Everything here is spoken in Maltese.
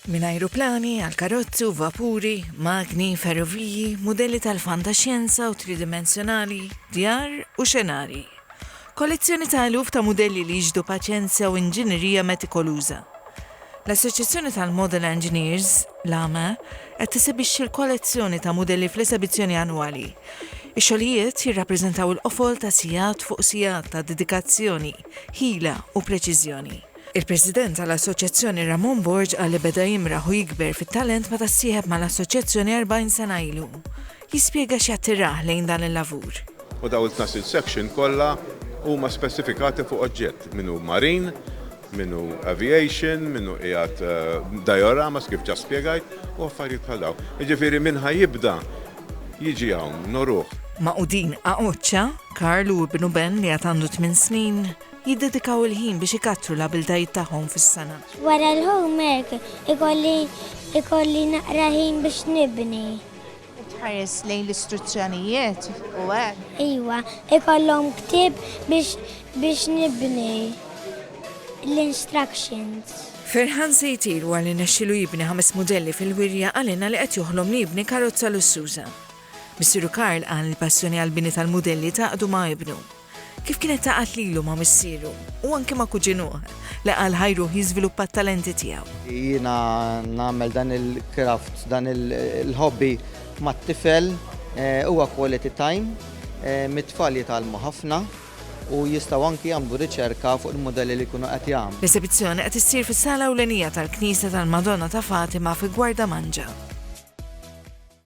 Min ajruplani, għal karozzi u vapuri, magni, ferroviji, modelli tal-fantaxjenza u tridimensjonali, djar u xenari. Kollezzjoni ta' eluf ta' modelli li jiġdu paċenzja u inġinerija metikoluża. L-Assoċjazzjoni tal-Model Engineers, l-AMA, qed tisibixxi l-kollezzjoni ta' modelli fl-esebizzjoni annwali. Ix-xogħlijiet jirrappreżentaw il-qofol ta' sigħat fuq sigħat ta' dedikazzjoni, ħila u preċiżjoni. Il-President tal-Assoċjazzjoni Ramon Borġ għalli beda jimraħ u jikber fit-talent ma tassieħeb mal-Assoċjazzjoni 40 sena ilu. Jispjega x'jattiraħ lejn dan il-lavur. U daw il-tnasil section kollha huma specifikati fuq oġġett minnu marin, minnu aviation, minnu qiegħed dioramas kif ġa spjegajt u affarijiet bħal daw. Jiġifieri minn ħajibda jiġi hawn noruh. Maqudin Aqoċċa, Karl u ibnu Ben li għad għandu 8 snin, jiddedikaw il-ħin biex ikattru l-abiltajiet tagħhom fis-sena. Wara l-homework ikolli naqra ħin biex nibni. Tħares lejn l-istruzzjonijiet u hekk. Iwa, ikollhom ktieb biex nibni l-instructions. Ferħan Sejtir għalli nexxilu jibni 5 modelli fil-wirja għalina li qed joħlom li jibni karozza lussuża. Missieru Karl għal il-passjoni għal-bini tal-modelli taqdu ma' ibnu. Kif kienet taqat lilu ma' missieru u anke ma' kuġinuħ li għal ħajru jiżviluppa t-talenti tiegħu. Jiena nagħmel dan il-craft, dan il-hobby mat-tifel huwa quality time, mit-tfal jitalmu ħafna u jistgħu anki jagħmlu riċerka fuq il-modelli li jkunu qed jagħmlu. L-esebizzjoni qed issir fis-sala ewlenija tal-Knisja tal-Madonna ta' Fatima fi Gwarda Manġa.